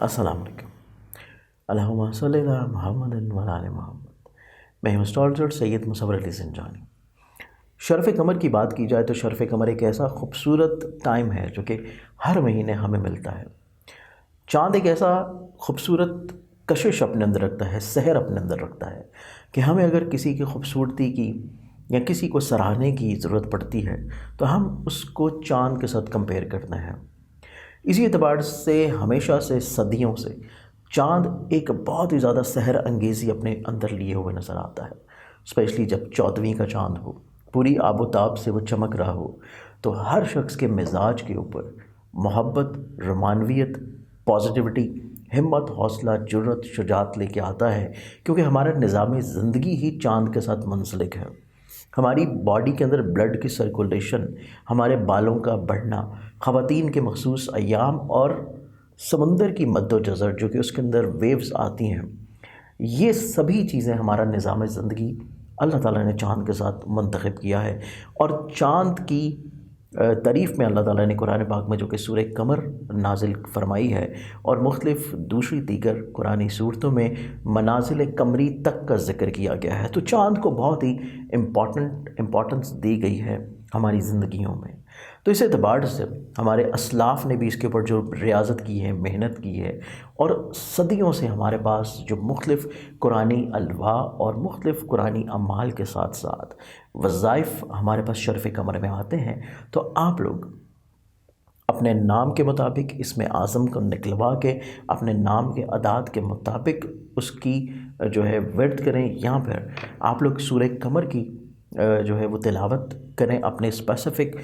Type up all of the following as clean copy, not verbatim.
السلام علیکم۔ اللہم صلی علی محمد و علی آل محمد۔ میں ہوں اسٹالجر سید مصور علی زنجانی۔ شرف قمر کی بات کی جائے تو شرف قمر ایک ایسا خوبصورت ٹائم ہے جو کہ ہر مہینے ہمیں ملتا ہے۔ چاند ایک ایسا خوبصورت کشش اپنے اندر رکھتا ہے، سحر اپنے اندر رکھتا ہے کہ ہمیں اگر کسی کی خوبصورتی کی یا کسی کو سراہنے کی ضرورت پڑتی ہے تو ہم اس کو چاند کے ساتھ کمپیئر کرتے ہیں۔ اسی اعتبار سے ہمیشہ سے صدیوں سے چاند ایک بہت ہی زیادہ سحر انگیزی اپنے اندر لیے ہوئے نظر آتا ہے، اسپیشلی جب 14ویں کا چاند ہو، پوری آب و تاب سے وہ چمک رہا ہو تو ہر شخص کے مزاج کے اوپر محبت، رومانویت، پازیٹیوٹی، ہمت، حوصلہ، جرأت، شجاعت لے کے آتا ہے، کیونکہ ہمارا نظام زندگی ہی چاند کے ساتھ منسلک ہے۔ ہماری باڈی کے اندر بلڈ کی سرکولیشن، ہمارے بالوں کا بڑھنا، خواتین کے مخصوص ایام اور سمندر کی مد و جزر جو کہ اس کے اندر ویوز آتی ہیں، یہ سبھی چیزیں ہمارا نظام زندگی اللہ تعالیٰ نے چاند کے ساتھ منتخب کیا ہے۔ اور چاند کی تعریف میں اللہ تعالیٰ نے قرآن پاک میں جو کہ سورہ قمر نازل فرمائی ہے اور مختلف دوسری دیگر قرآنی صورتوں میں منازل قمری تک کا ذکر کیا گیا ہے، تو چاند کو بہت ہی امپورٹنس دی گئی ہے ہماری زندگیوں میں۔ تو اس اعتبار سے ہمارے اسلاف نے بھی اس کے اوپر جو ریاضت کی ہے، محنت کی ہے، اور صدیوں سے ہمارے پاس جو مختلف قرآنی الواح اور مختلف قرآنی اعمال کے ساتھ ساتھ وظائف ہمارے پاس شرف قمر میں آتے ہیں، تو آپ لوگ اپنے نام کے مطابق اسم اعظم کو نکلوا کے اپنے نام کے اعداد کے مطابق اس کی جو ہے ورد کریں، یہاں پر آپ لوگ سورہ قمر کی جو ہے وہ تلاوت کریں اپنے اسپیسیفک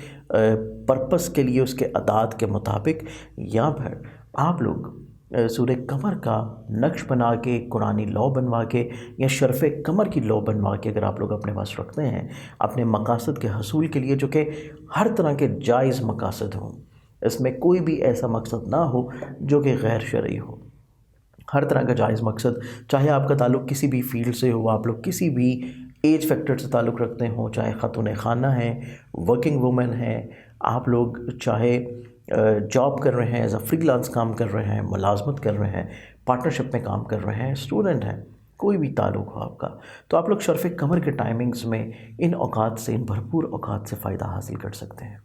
پرپس کے لیے، اس کے اعداد کے مطابق۔ یہاں پر آپ لوگ سورہ قمر کا نقش بنا کے، قرآنی لو بنوا کے یا شرف قمر کی لو بنوا کے اگر آپ لوگ اپنے پاس رکھتے ہیں اپنے مقاصد کے حصول کے لیے، جو کہ ہر طرح کے جائز مقاصد ہوں، اس میں کوئی بھی ایسا مقصد نہ ہو جو کہ غیر شرعی ہو، ہر طرح کا جائز مقصد، چاہے آپ کا تعلق کسی بھی فیلڈ سے ہو، آپ لوگ کسی بھی ایج فیکٹر سے تعلق رکھتے ہوں، چاہے خاتون خانہ ہیں، ورکنگ وومن ہیں، آپ لوگ چاہے جاب کر رہے ہیں، ایز اے فری لانس کام کر رہے ہیں، ملازمت کر رہے ہیں، پارٹنرشپ میں کام کر رہے ہیں، اسٹوڈنٹ ہیں، کوئی بھی تعلق ہو آپ کا، تو آپ لوگ شرف قمر کے ٹائمنگز میں ان اوقات سے، ان بھرپور اوقات سے فائدہ حاصل کر سکتے ہیں۔